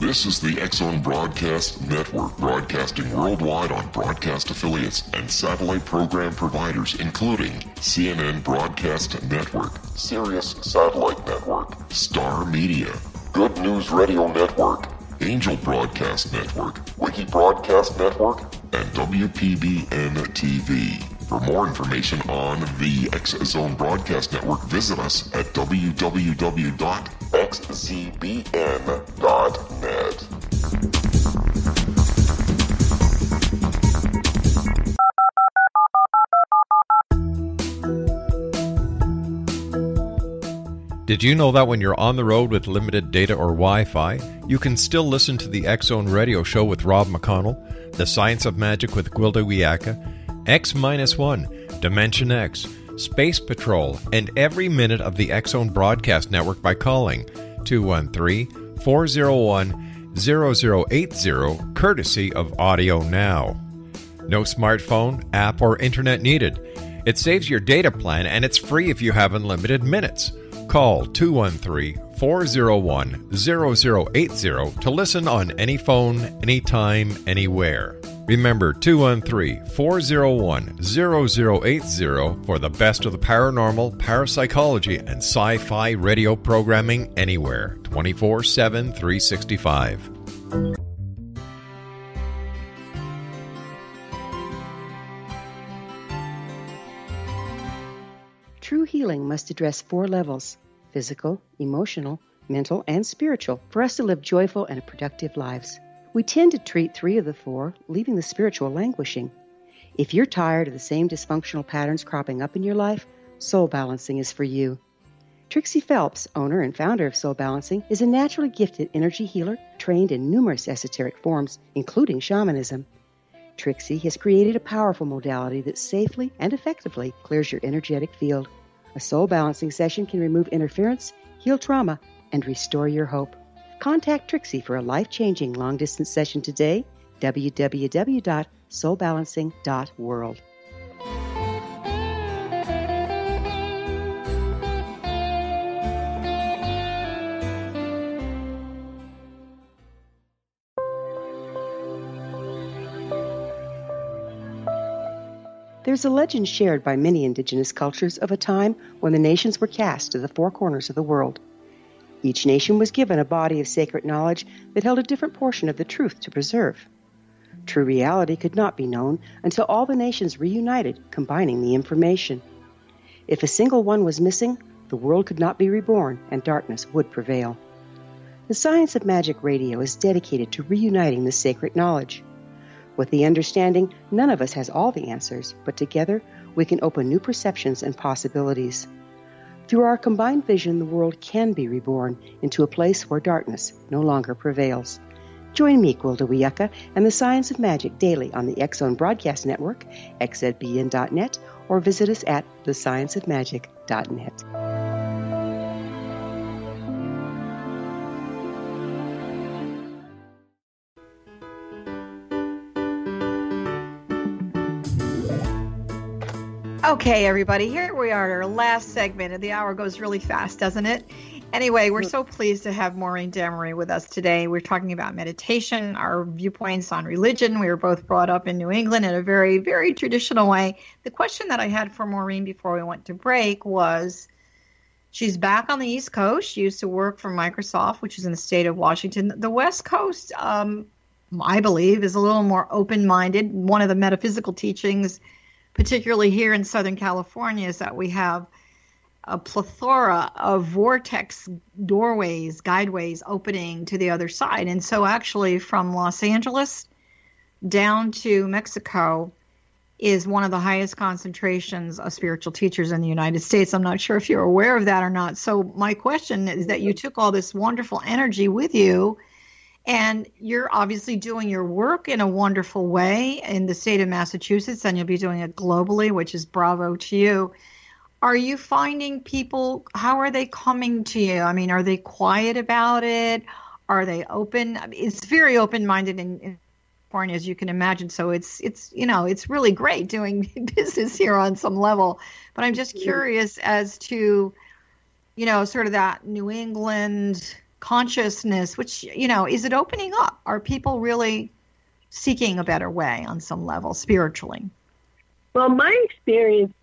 This This is the X-Zone Broadcast Network, broadcasting worldwide on broadcast affiliates and satellite program providers, including CNN Broadcast Network, Sirius Satellite Network, Star Media, Good News Radio Network, Angel Broadcast Network, Wiki Broadcast Network, and WPBN TV. For more information on the X-Zone Broadcast Network, visit us at www.xzbn.net. Did you know that when you're on the road with limited data or Wi-Fi, you can still listen to the X-Zone Radio Show with Rob McConnell, The Science of Magic with Gwilda Wiyaka, X-1, Dimension X, Space Patrol, and every minute of the X-Zone Broadcast Network by calling 213-401-0080, courtesy of Audio Now. No smartphone, app, or internet needed. It saves your data plan, and it's free if you have unlimited minutes. Call 213-401-0080 to listen on any phone, anytime, anywhere. Remember, 213-401-0080 for the best of the paranormal, parapsychology, and sci-fi radio programming anywhere, 24/7, 365. True healing must address 4 levels: physical, emotional, mental, and spiritual, for us to live joyful and productive lives. We tend to treat 3 of the 4, leaving the spiritual languishing. If you're tired of the same dysfunctional patterns cropping up in your life, Soul Balancing is for you. Trixie Phelps, owner and founder of Soul Balancing, is a naturally gifted energy healer trained in numerous esoteric forms, including shamanism. Trixie has created a powerful modality that safely and effectively clears your energetic field. A Soul Balancing session can remove interference, heal trauma, and restore your hope. Contact Trixie for a life-changing long-distance session today, www.soulbalancing.world. There's a legend shared by many indigenous cultures of a time when the nations were cast to the 4 corners of the world. Each nation was given a body of sacred knowledge that held a different portion of the truth to preserve. True reality could not be known until all the nations reunited, combining the information. If a single one was missing, the world could not be reborn and darkness would prevail. The Science of Magic Radio is dedicated to reuniting the sacred knowledge. With the understanding, none of us has all the answers, but together we can open new perceptions and possibilities. Through our combined vision, the world can be reborn into a place where darkness no longer prevails. Join me, Gwilda Wiyaka, and the Science of Magic daily on the X-Zone Broadcast Network, xzbn.net, or visit us at thescienceofmagic.net. Okay, everybody, here we are at our last segment, and the hour goes really fast, doesn't it? Anyway, we're so pleased to have Maureen Damery with us today. We're talking about meditation, our viewpoints on religion. We were both brought up in New England in a very, very traditional way. The question that I had for Maureen before we went to break was, she's back on the East Coast. She used to work for Microsoft, which is in the state of Washington. The West Coast, I believe, is a little more open-minded. One of the metaphysical teachings, particularly here in Southern California, is that we have a plethora of vortex doorways, guideways opening to the other side. And so actually from Los Angeles down to Mexico is one of the highest concentrations of spiritual teachers in the United States. I'm not sure if you're aware of that or not. So my question is that you took all this wonderful energy with you, and you're obviously doing your work in a wonderful way in the state of Massachusetts, and you'll be doing it globally, which is bravo to you. Are you finding people, how are they coming to you? I mean, are they quiet about it? Are they open? I mean, it's very open-minded in California, as you can imagine. So it's really great doing business here on some level. But I'm just curious as to, sort of that New England consciousness, which, is it opening up? Are people really seeking a better way on some level spiritually? Well, my experience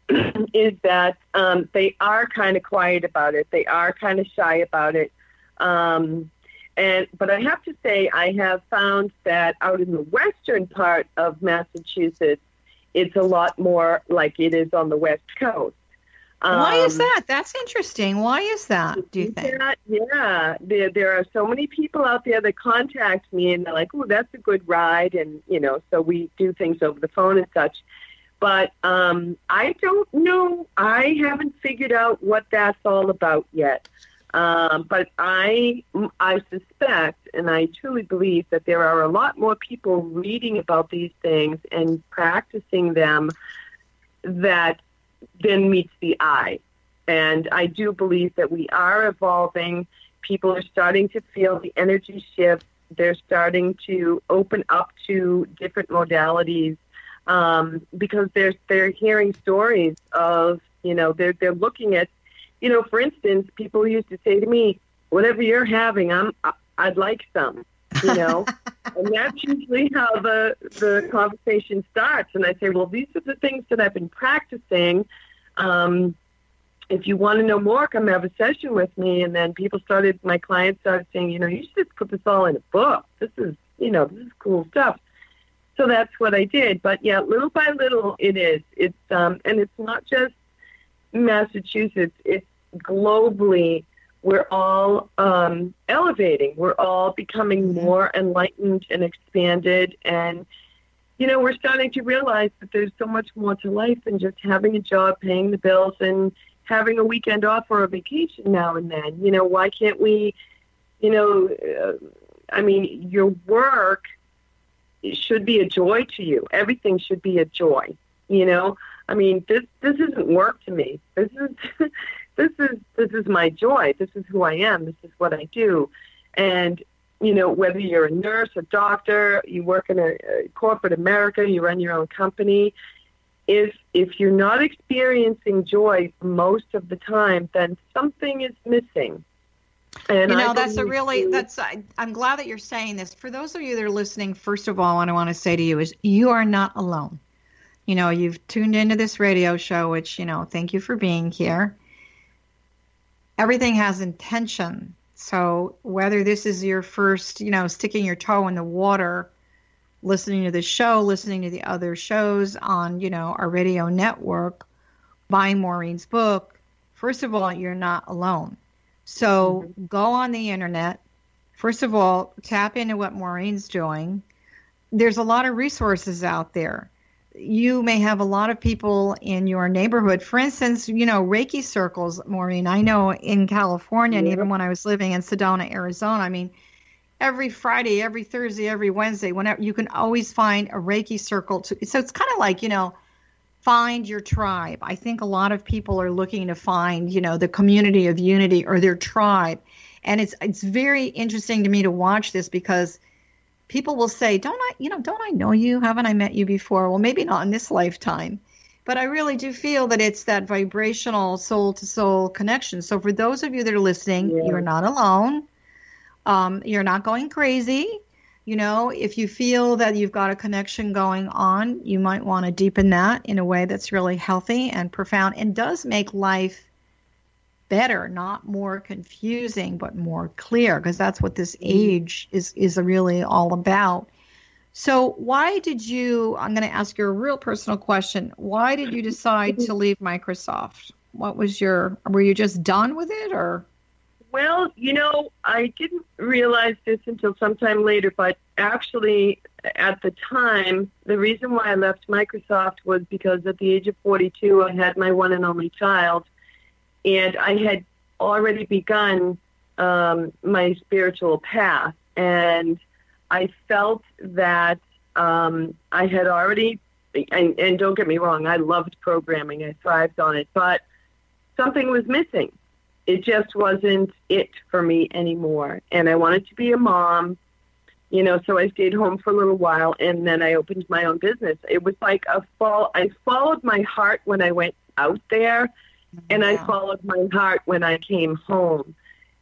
is that they are kind of quiet about it. They are kind of shy about it. But I have to say, I have found that out in the western part of Massachusetts, it's a lot more like it is on the West Coast. Why is that? That's interesting. Why is that, do you think? Yeah, there are so many people out there that contact me, and they're like, oh, that's a good ride, and, so we do things over the phone and such. But I don't know. I haven't figured out what that's all about yet. But I suspect, and I truly believe, that there are a lot more people reading about these things and practicing them than meets the eye. And I do believe that we are evolving. People are starting to feel the energy shift. They're starting to open up to different modalities because they're hearing stories of, they're looking at, for instance, people used to say to me, whatever you're having, I'd like some, and that's usually how the conversation starts. And I say, well, these are the things that I've been practicing. If you want to know more, come have a session with me. And then my clients started saying, you should just put this all in a book. This is cool stuff. So that's what I did. But yeah, little by little it is. It's, and it's not just Massachusetts, it's globally. We're all elevating. We're all becoming more enlightened and expanded. And, we're starting to realize that there's so much more to life than just having a job, paying the bills, and having a weekend off or a vacation now and then. Why can't we, your work should be a joy to you. Everything should be a joy. This isn't work to me. This is my joy. This is who I am. This is what I do. And, whether you're a nurse, a doctor, you work in a corporate America, you run your own company, if you're not experiencing joy most of the time, then something is missing. And I'm glad that you're saying this. For those of you that are listening, first of all, what I want to say to you is you are not alone. You've tuned into this radio show, which, thank you for being here. Everything has intention. So whether this is your first, sticking your toe in the water, listening to the show, listening to the other shows on, our radio network, buying Maureen's book, first of all, you're not alone. So go on the internet. First of all, tap into what Maureen's doing. There's a lot of resources out there. You may have a lot of people in your neighborhood. For instance, Reiki circles, Maureen. I know in California, and even when I was living in Sedona, Arizona, every Friday, every Thursday, every Wednesday, whenever, you can always find a Reiki circle. So it's kind of like, find your tribe. I think a lot of people are looking to find, the community of unity or their tribe. And it's very interesting to me to watch this because people will say, don't I know you? Haven't I met you before? Well, maybe not in this lifetime. But I really do feel that it's that vibrational soul-to-soul connection. So for those of you that are listening, you're not alone. You're not going crazy. If you feel that you've got a connection going on, you might want to deepen that in a way that's really healthy and profound and does make life better, not more confusing, but more clear, because that's what this age is really all about. So why did you, I'm going to ask you a real personal question. Why did you decide to leave Microsoft? Were you just done with it or? Well, I didn't realize this until sometime later, but actually at the time, the reason why I left Microsoft was because at the age of 42, I had my one and only child, and I had already begun my spiritual path, and I felt that I had already, and don't get me wrong, I loved programming, I thrived on it, but something was missing. It just wasn't it for me anymore. And I wanted to be a mom, so I stayed home for a little while, and then I opened my own business. It was like I followed my heart when I went out there, and I followed my heart when I came home.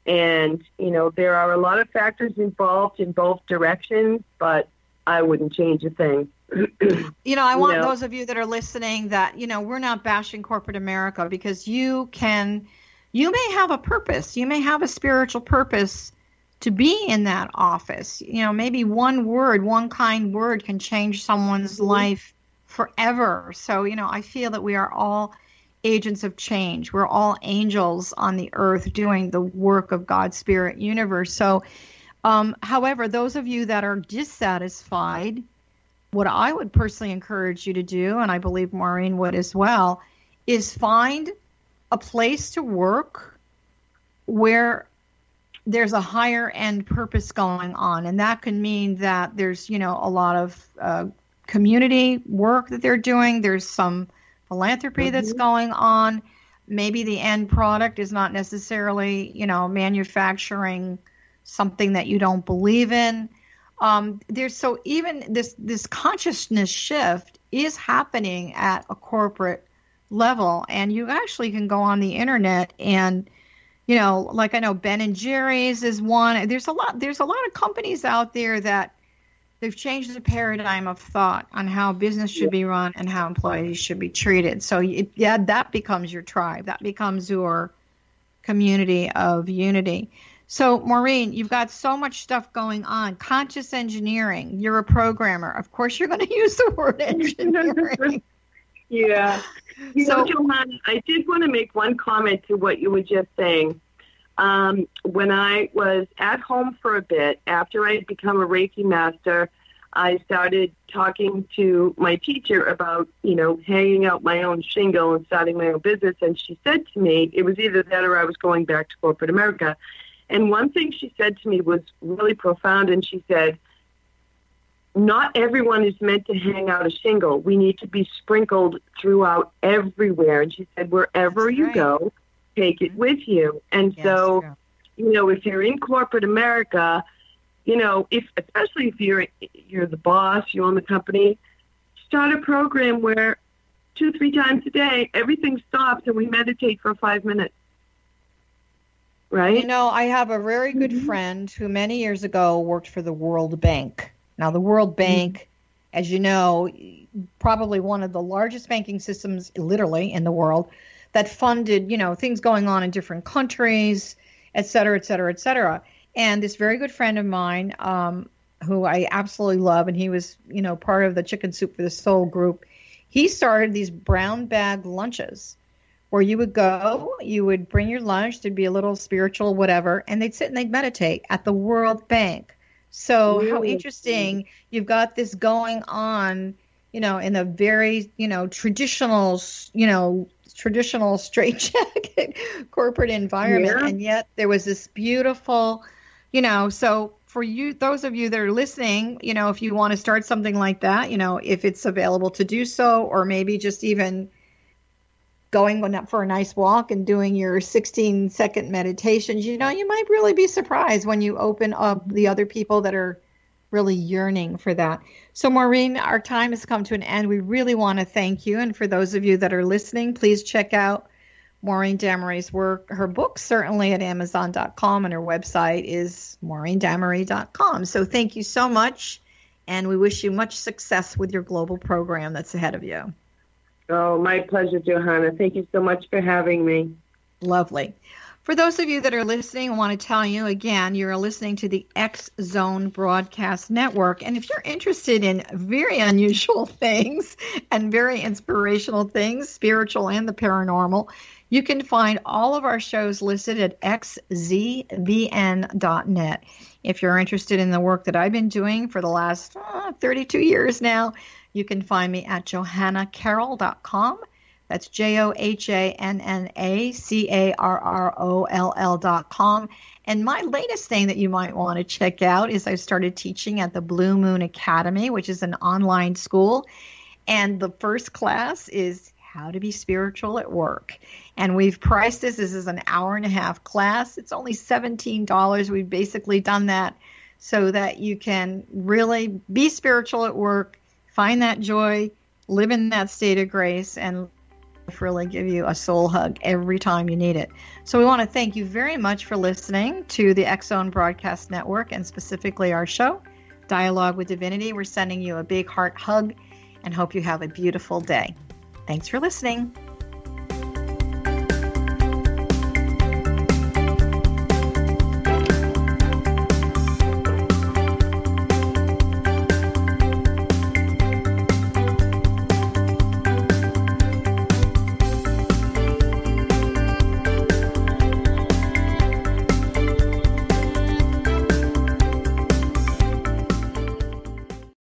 And, there are a lot of factors involved in both directions, but I wouldn't change a thing. I want those of you that are listening that, we're not bashing corporate America, because you may have a purpose. You may have a spiritual purpose to be in that office. Maybe one kind word can change someone's life forever. So, I feel that we are all agents of change. We're all angels on the earth doing the work of God's spirit universe. So, however, those of you that are dissatisfied, what I would personally encourage you to do, and I believe Maureen would as well, is find a place to work where there's a higher end purpose going on. And that can mean that there's, a lot of community work that they're doing. There's some philanthropy that's going on. Maybe the end product is not necessarily, manufacturing something that you don't believe in. Even this consciousness shift is happening at a corporate level, and you actually can go on the internet and, like I know Ben & Jerry's is one. There's a lot of companies out there that they've changed the paradigm of thought on how business should be run and how employees should be treated. So that becomes your tribe. That becomes your community of unity. So, Maureen, you've got so much stuff going on. Conscious engineering. You're a programmer. Of course, you're going to use the word engineering. Yeah. Johanna, I did want to make one comment to what you were just saying. When I was at home for a bit, after I had become a Reiki Master, I started talking to my teacher about, hanging out my own shingle and starting my own business. And she said to me, it was either that or I was going back to corporate America. And one thing she said to me was really profound, and she said, not everyone is meant to hang out a shingle. We need to be sprinkled throughout everywhere. And she said, wherever you go, take it with you. And so, if you're in corporate America, especially if you're the boss, you own the company, start a program where 2-3 times a day, everything stops and we meditate for 5 minutes. Right? I have a very good friend who many years ago worked for the World Bank. Now, the World Bank, as you know, probably one of the largest banking systems literally in the world that funded, things going on in different countries, et cetera, et cetera, et cetera. And this very good friend of mine, who I absolutely love, and he was, part of the Chicken Soup for the Soul group, he started these brown bag lunches where you would go, you would bring your lunch, there'd be a little spiritual whatever, and they'd sit and they'd meditate at the World Bank. So how interesting, you've got this going on, in a very, traditional straitjacket corporate environment. And yet there was this beautiful, so for you, those of you that are listening, if you want to start something like that, if it's available to do so, or maybe just even going for a nice walk and doing your 16-second meditations, you might really be surprised when you open up the other people that are really yearning for that. So, Maureen, our time has come to an end. We really want to thank you. And for those of you that are listening, please check out Maureen Damery's work, her book, certainly at Amazon.com, and her website is MaureenDamery.com. So thank you so much, and we wish you much success with your global program that's ahead of you. Oh, my pleasure, Johanna. Thank you so much for having me. Lovely. For those of you that are listening, I want to tell you again, you're listening to the X Zone Broadcast Network. And if you're interested in very unusual things and very inspirational things, spiritual and the paranormal, you can find all of our shows listed at xzbn.net. If you're interested in the work that I've been doing for the last 32 years now, you can find me at johannacarroll.com. That's JohannaCarroll.com. And my latest thing that you might want to check out is I started teaching at the Blue Moon Academy, which is an online school. And the first class is How to Be Spiritual at Work. And we've priced this is an hour-and-a-half class. It's only $17. We've basically done that so that you can really be spiritual at work, find that joy, live in that state of grace, and really give you a soul hug every time you need it. So we want to thank you very much for listening to the X-Zone Broadcast Network, and specifically our show, Dialogue with Divinity. We're sending you a big heart hug and hope you have a beautiful day. Thanks for listening.